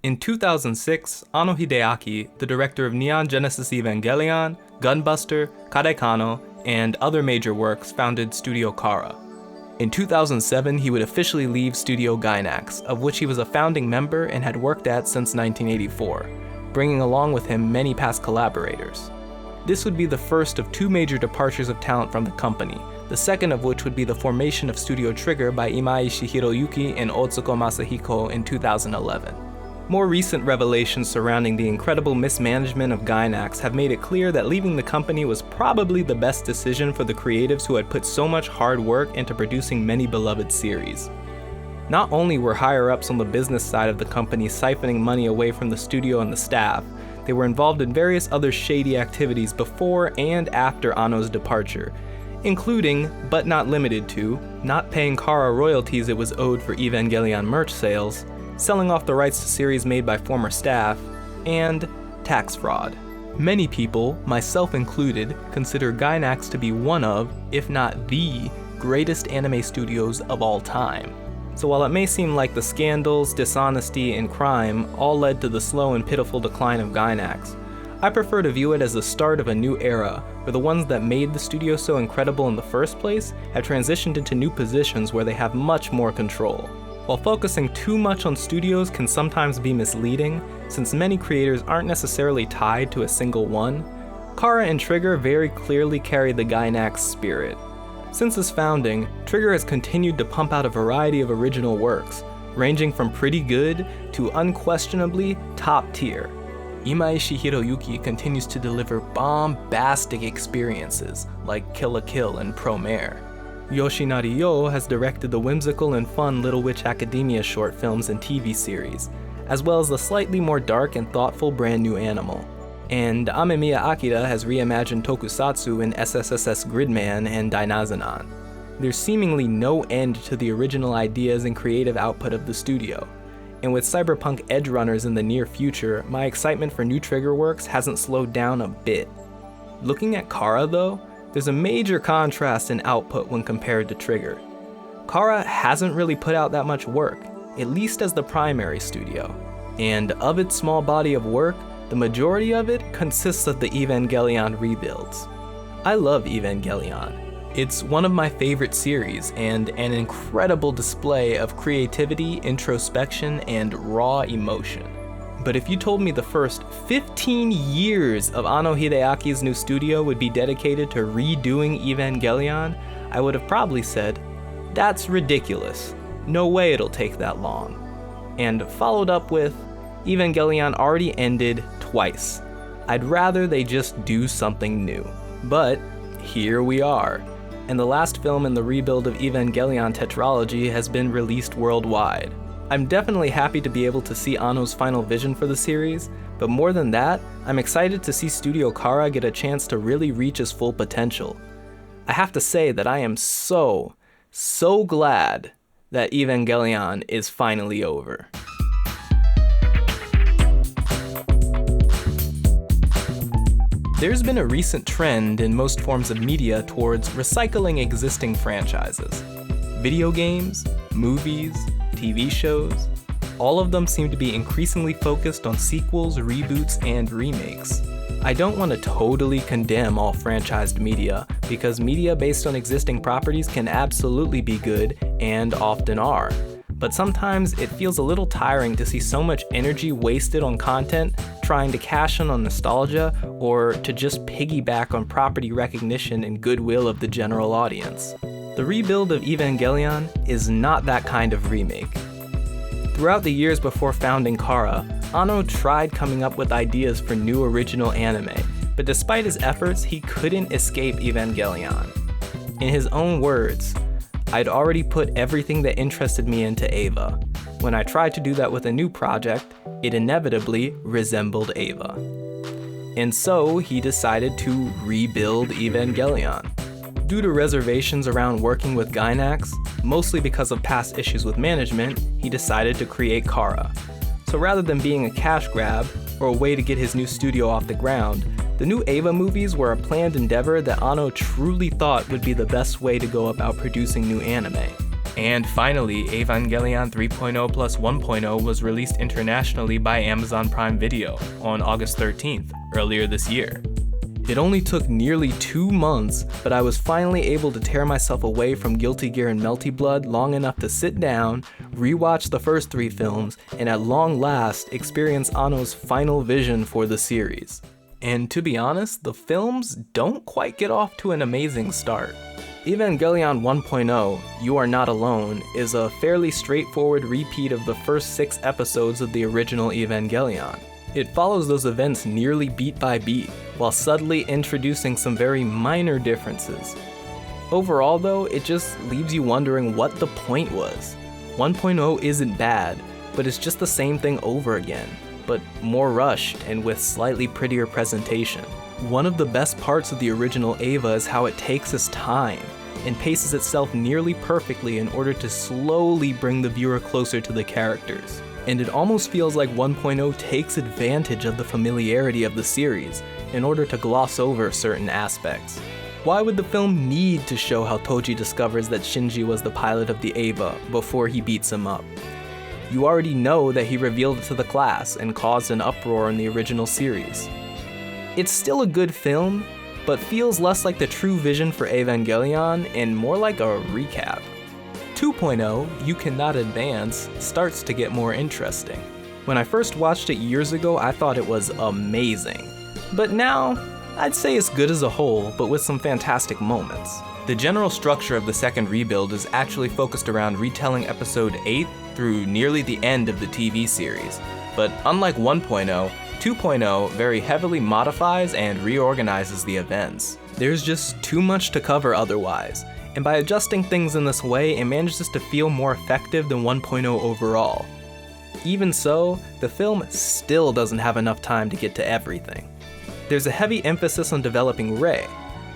In 2006, Anno Hideaki, the director of Neon Genesis Evangelion, Gunbuster, Kadekano, and other major works, founded Studio Khara. In 2007, he would officially leave Studio Gainax, of which he was a founding member and had worked at since 1984, bringing along with him many past collaborators. This would be the first of two major departures of talent from the company, the second of which would be the formation of Studio Trigger by Imaishi Hiroyuki and Otsuko Masahiko in 2011. More recent revelations surrounding the incredible mismanagement of Gainax have made it clear that leaving the company was probably the best decision for the creatives who had put so much hard work into producing many beloved series. Not only were higher-ups on the business side of the company siphoning money away from the studio and the staff, they were involved in various other shady activities before and after Anno's departure, including, but not limited to, not paying Khara royalties it was owed for Evangelion merch sales, selling off the rights to series made by former staff, and tax fraud. Many people, myself included, consider Gainax to be one of, if not the, greatest anime studios of all time. So while it may seem like the scandals, dishonesty, and crime all led to the slow and pitiful decline of Gainax, I prefer to view it as the start of a new era, where the ones that made the studio so incredible in the first place have transitioned into new positions where they have much more control. While focusing too much on studios can sometimes be misleading, since many creators aren't necessarily tied to a single one, Khara and Trigger very clearly carry the Gainax spirit. Since its founding, Trigger has continued to pump out a variety of original works, ranging from pretty good to unquestionably top tier. Imaishi Hiroyuki continues to deliver bombastic experiences like Kill la Kill and Promare. Yoshinari Yo has directed the whimsical and fun Little Witch Academia short films and TV series, as well as the slightly more dark and thoughtful Brand New Animal. And Amemiya Akira has reimagined tokusatsu in SSSS Gridman and Dainazenan. There's seemingly no end to the original ideas and creative output of the studio. And with cyberpunk edge runners in the near future, my excitement for new Trigger works hasn't slowed down a bit. Looking at Khara though, there's a major contrast in output when compared to Trigger. Khara hasn't really put out that much work, at least as the primary studio. And of its small body of work, the majority of it consists of the Evangelion rebuilds. I love Evangelion. It's one of my favorite series and an incredible display of creativity, introspection, and raw emotion. But if you told me the first 15 years of Anno Hideaki's new studio would be dedicated to redoing Evangelion, I would have probably said, that's ridiculous. No way it'll take that long. And followed up with, Evangelion already ended twice. I'd rather they just do something new. But here we are. And the last film in the Rebuild of Evangelion tetralogy has been released worldwide. I'm definitely happy to be able to see Anno's final vision for the series, but more than that, I'm excited to see Studio Khara get a chance to really reach its full potential. I have to say that I am so glad that Evangelion is finally over. There's been a recent trend in most forms of media towards recycling existing franchises. Video games, movies, TV shows, all of them seem to be increasingly focused on sequels, reboots, and remakes. I don't want to totally condemn all franchised media, because media based on existing properties can absolutely be good, and often are. But sometimes it feels a little tiring to see so much energy wasted on content trying to cash in on nostalgia or to just piggyback on property recognition and goodwill of the general audience. The Rebuild of Evangelion is not that kind of remake. Throughout the years before founding Khara, Anno tried coming up with ideas for new original anime, but despite his efforts, he couldn't escape Evangelion. In his own words, I'd already put everything that interested me into Eva. When I tried to do that with a new project, it inevitably resembled Eva. And so he decided to rebuild Evangelion. Due to reservations around working with Gainax, mostly because of past issues with management, he decided to create Khara. So rather than being a cash grab, or a way to get his new studio off the ground, the new Eva movies were a planned endeavor that Anno truly thought would be the best way to go about producing new anime. And finally, Evangelion 3.0 plus 1.0 was released internationally by Amazon Prime Video on August 13th, earlier this year. It only took nearly 2 months, but I was finally able to tear myself away from Guilty Gear and Melty Blood long enough to sit down, rewatch the first 3 films, and at long last experience Anno's final vision for the series. And to be honest, the films don't quite get off to an amazing start. Evangelion 1.0, You Are Not Alone, is a fairly straightforward repeat of the first 6 episodes of the original Evangelion. It follows those events nearly beat by beat, while subtly introducing some very minor differences. Overall though, it just leaves you wondering what the point was. 1.0 isn't bad, but it's just the same thing over again, but more rushed and with slightly prettier presentation. One of the best parts of the original Eva is how it takes its time and paces itself nearly perfectly in order to slowly bring the viewer closer to the characters. And it almost feels like 1.0 takes advantage of the familiarity of the series in order to gloss over certain aspects. Why would the film need to show how Toji discovers that Shinji was the pilot of the Eva before he beats him up? You already know that he revealed it to the class and caused an uproar in the original series. It's still a good film, but feels less like the true vision for Evangelion and more like a recap. 2.0, You Cannot Advance, starts to get more interesting. When I first watched it years ago, I thought it was amazing. But now, I'd say it's good as a whole, but with some fantastic moments. The general structure of the second rebuild is actually focused around retelling episode 8 through nearly the end of the TV series. But unlike 1.0, 2.0 very heavily modifies and reorganizes the events. There's just too much to cover otherwise, and by adjusting things in this way, it manages to feel more effective than 1.0 overall. Even so, the film still doesn't have enough time to get to everything. There's a heavy emphasis on developing Rei,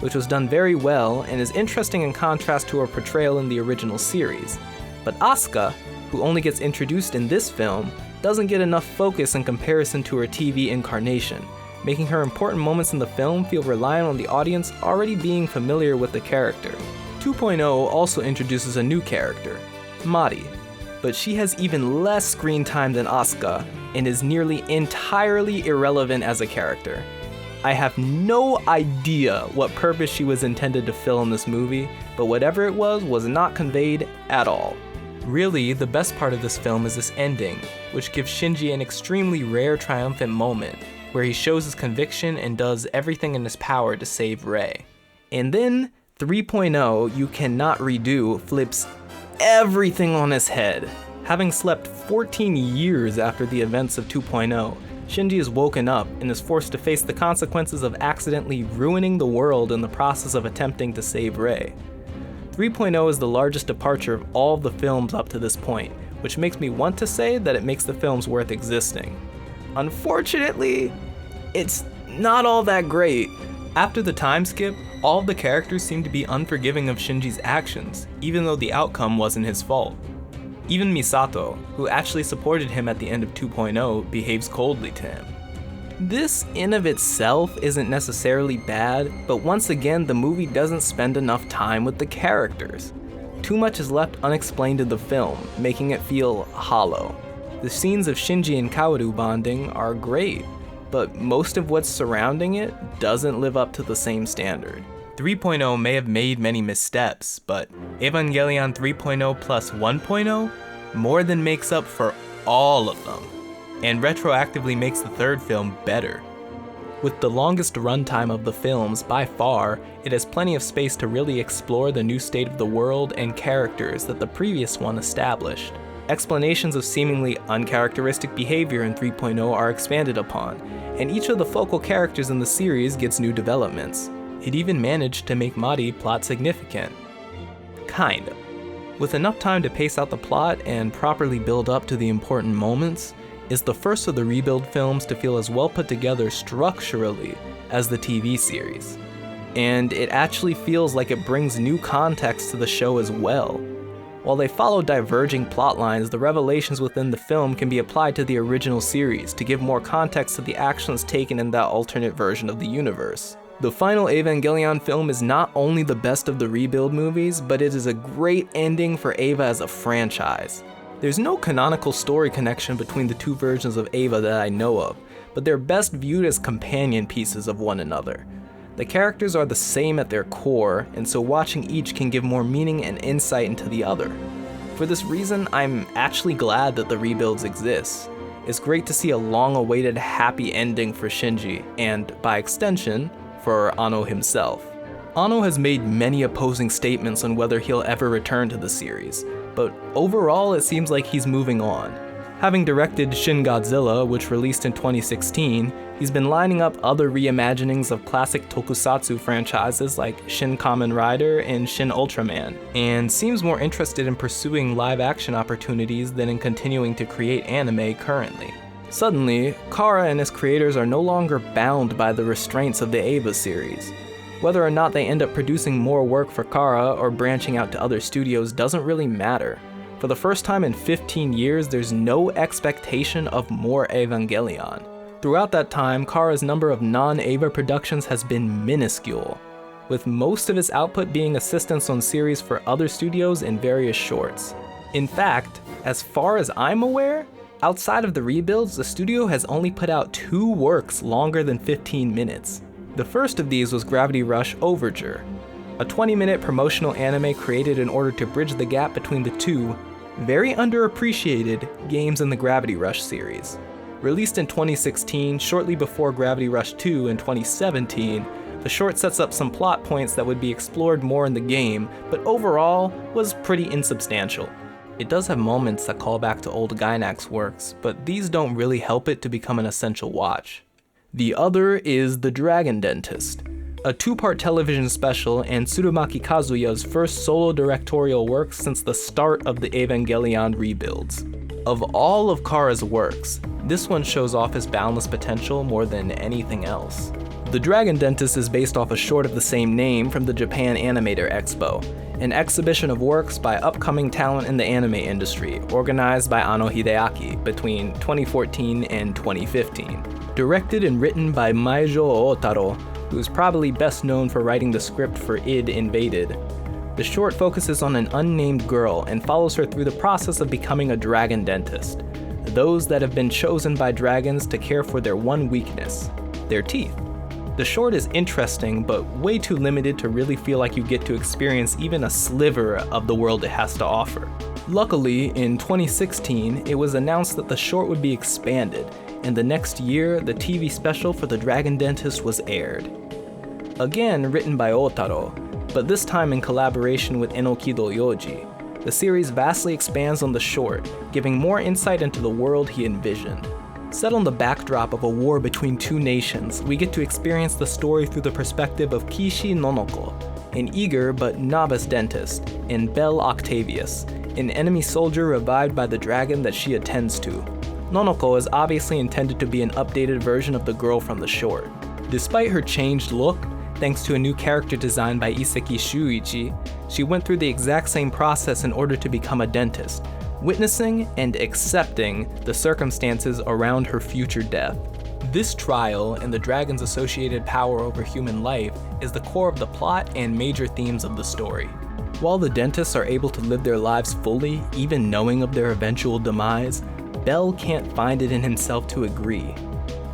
which was done very well and is interesting in contrast to her portrayal in the original series. But Asuka, who only gets introduced in this film, doesn't get enough focus in comparison to her TV incarnation, making her important moments in the film feel reliant on the audience already being familiar with the character. 2.0 also introduces a new character, Mari, but she has even less screen time than Asuka and is nearly entirely irrelevant as a character. I have no idea what purpose she was intended to fill in this movie, but whatever it was not conveyed at all. Really, the best part of this film is this ending, which gives Shinji an extremely rare triumphant moment, where he shows his conviction and does everything in his power to save Rei. And then, 3.0, You Cannot Redo, flips everything on his head. Having slept 14 years after the events of 2.0, Shinji is woken up and is forced to face the consequences of accidentally ruining the world in the process of attempting to save Rei. 3.0 is the largest departure of all of the films up to this point, which makes me want to say that it makes the films worth existing. Unfortunately, it's not all that great. After the time skip, all of the characters seem to be unforgiving of Shinji's actions, even though the outcome wasn't his fault. Even Misato, who actually supported him at the end of 2.0, behaves coldly to him. This in of itself isn't necessarily bad, but once again the movie doesn't spend enough time with the characters. Too much is left unexplained in the film, making it feel hollow. The scenes of Shinji and Kaoru bonding are great, but most of what's surrounding it doesn't live up to the same standard. 3.0 may have made many missteps, but Evangelion 3.0 plus 1.0 more than makes up for all of them, and retroactively makes the third film better. With the longest runtime of the films by far, it has plenty of space to really explore the new state of the world and characters that the previous one established. Explanations of seemingly uncharacteristic behavior in 3.0 are expanded upon, and each of the focal characters in the series gets new developments. It even managed to make Mari plot significant. Kinda. With enough time to pace out the plot and properly build up to the important moments, is the first of the Rebuild films to feel as well put together structurally as the TV series. And it actually feels like it brings new context to the show as well. While they follow diverging plot lines, the revelations within the film can be applied to the original series to give more context to the actions taken in that alternate version of the universe. The final Evangelion film is not only the best of the Rebuild movies, but it is a great ending for Eva as a franchise. There's no canonical story connection between the two versions of Eva that I know of, but they're best viewed as companion pieces of one another. The characters are the same at their core, and so watching each can give more meaning and insight into the other. For this reason, I'm actually glad that the Rebuilds exist. It's great to see a long-awaited happy ending for Shinji, and by extension, for Anno himself. Anno has made many opposing statements on whether he'll ever return to the series, but overall it seems like he's moving on. Having directed Shin Godzilla, which released in 2016, he's been lining up other reimaginings of classic tokusatsu franchises like Shin Kamen Rider and Shin Ultraman, and seems more interested in pursuing live-action opportunities than in continuing to create anime currently. Suddenly, Khara and his creators are no longer bound by the restraints of the Eva series. Whether or not they end up producing more work for Khara or branching out to other studios doesn't really matter. For the first time in 15 years, there's no expectation of more Evangelion. Throughout that time, Khara's number of non-Eva productions has been minuscule, with most of his output being assistance on series for other studios and various shorts. In fact, as far as I'm aware, outside of the Rebuilds, the studio has only put out 2 works longer than 15 minutes. The first of these was Gravity Rush Overture, a 20-minute promotional anime created in order to bridge the gap between the two very underappreciated games in the Gravity Rush series. Released in 2016, shortly before Gravity Rush 2 in 2017, the short sets up some plot points that would be explored more in the game, but overall was pretty insubstantial. It does have moments that call back to old Gainax works, but these don't really help it to become an essential watch. The other is The Dragon Dentist, a 2-part television special and Tsurumaki Kazuya's first solo directorial work since the start of the Evangelion rebuilds. Of all of Khara's works, this one shows off his boundless potential more than anything else. The Dragon Dentist is based off a short of the same name from the Japan Animator Expo, an exhibition of works by upcoming talent in the anime industry, organized by Anno Hideaki between 2014 and 2015. Directed and written by Maijou Outarou, who is probably best known for writing the script for Id Invaded. The short focuses on an unnamed girl and follows her through the process of becoming a dragon dentist, those that have been chosen by dragons to care for their one weakness, their teeth. The short is interesting, but way too limited to really feel like you get to experience even a sliver of the world it has to offer. Luckily, in 2016, it was announced that the short would be expanded, and the next year, the TV special for The Dragon Dentist was aired. Again written by Outarou, but this time in collaboration with Enokido Youji. The series vastly expands on the short, giving more insight into the world he envisioned. Set on the backdrop of a war between 2 nations, we get to experience the story through the perspective of Kishi Nonoko, an eager but novice dentist, and Belle Octavius, an enemy soldier revived by the dragon that she attends to. Nonoko is obviously intended to be an updated version of the girl from the short. Despite her changed look, thanks to a new character design by Iseki Shuichi, she went through the exact same process in order to become a dentist, witnessing and accepting the circumstances around her future death. This trial and the dragon's associated power over human life is the core of the plot and major themes of the story. While the dentists are able to live their lives fully, even knowing of their eventual demise, Bell can't find it in himself to agree.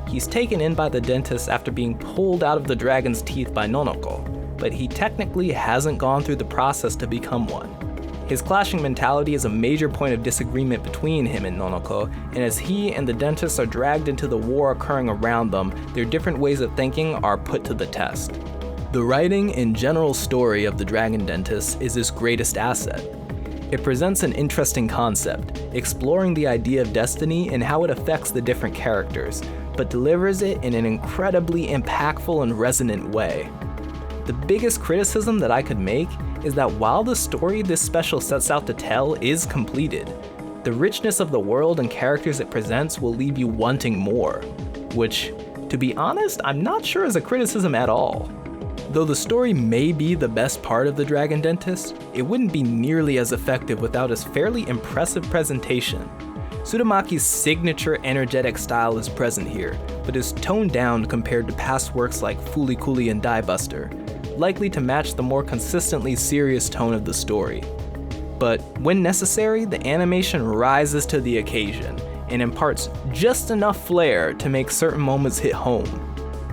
He's taken in by the dentist after being pulled out of the dragon's teeth by Nonoko, but he technically hasn't gone through the process to become one. His clashing mentality is a major point of disagreement between him and Nonoko, and as he and the dentist are dragged into the war occurring around them, their different ways of thinking are put to the test. The writing and general story of The Dragon Dentist is his greatest asset. It presents an interesting concept, exploring the idea of destiny and how it affects the different characters, but delivers it in an incredibly impactful and resonant way. The biggest criticism that I could make is that while the story this special sets out to tell is completed, the richness of the world and characters it presents will leave you wanting more, which, to be honest, I'm not sure is a criticism at all. Though the story may be the best part of The Dragon Dentist, it wouldn't be nearly as effective without its fairly impressive presentation. Tsurumaki's signature energetic style is present here, but is toned down compared to past works like Fooly Cooly and Diebuster, likely to match the more consistently serious tone of the story. But when necessary, the animation rises to the occasion and imparts just enough flair to make certain moments hit home.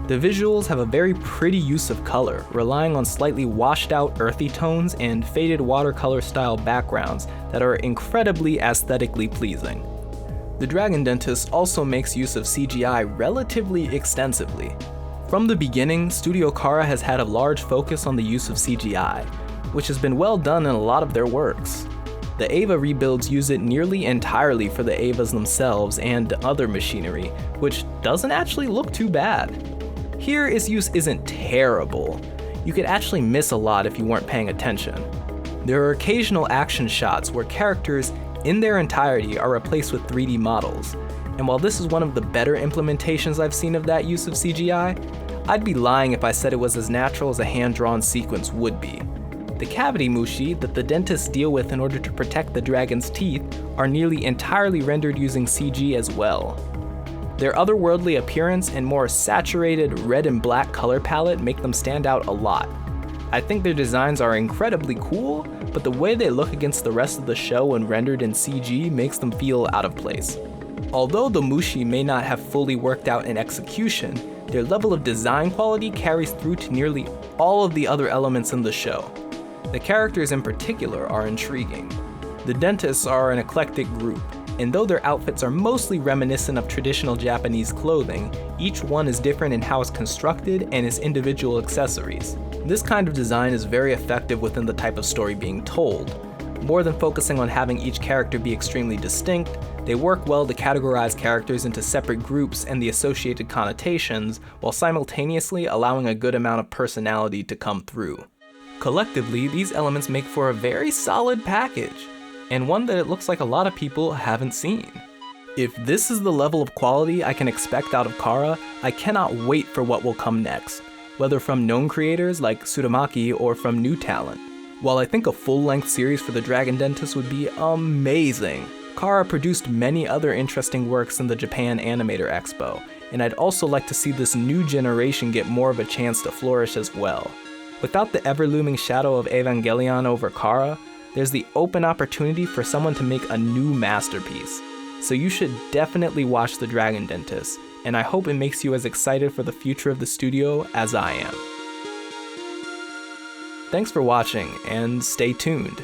The visuals have a very pretty use of color, relying on slightly washed out earthy tones and faded watercolor style backgrounds that are incredibly aesthetically pleasing. The Dragon Dentist also makes use of CGI relatively extensively. From the beginning, Studio Khara has had a large focus on the use of CGI, which has been well done in a lot of their works. The Eva rebuilds use it nearly entirely for the Evas themselves and other machinery, which doesn't actually look too bad. Here, its use isn't terrible. You could actually miss a lot if you weren't paying attention. There are occasional action shots where characters in their entirety are replaced with 3D models, and while this is one of the better implementations I've seen of that use of CGI, I'd be lying if I said it was as natural as a hand-drawn sequence would be. The cavity mushi that the dentists deal with in order to protect the dragon's teeth are nearly entirely rendered using CG as well. Their otherworldly appearance and more saturated red and black color palette make them stand out a lot. I think their designs are incredibly cool, but the way they look against the rest of the show when rendered in CG makes them feel out of place. Although the mushi may not have fully worked out in execution, their level of design quality carries through to nearly all of the other elements in the show. The characters in particular are intriguing. The dentists are an eclectic group, and though their outfits are mostly reminiscent of traditional Japanese clothing, each one is different in how it's constructed and its individual accessories. This kind of design is very effective within the type of story being told. More than focusing on having each character be extremely distinct, they work well to categorize characters into separate groups and the associated connotations, while simultaneously allowing a good amount of personality to come through. Collectively, these elements make for a very solid package, and one that it looks like a lot of people haven't seen. If this is the level of quality I can expect out of Khara, I cannot wait for what will come next, whether from known creators like Tsurumaki or from new talent. While I think a full-length series for the Dragon Dentist would be amazing, Khara produced many other interesting works in the Japan Animator Expo, and I'd also like to see this new generation get more of a chance to flourish as well. Without the ever-looming shadow of Evangelion over Khara, there's the open opportunity for someone to make a new masterpiece. So you should definitely watch The Dragon Dentist, and I hope it makes you as excited for the future of the studio as I am. Thanks for watching, and stay tuned.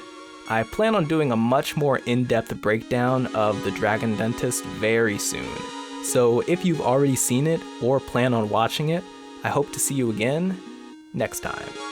I plan on doing a much more in-depth breakdown of The Dragon Dentist very soon. So if you've already seen it or plan on watching it, I hope to see you again next time.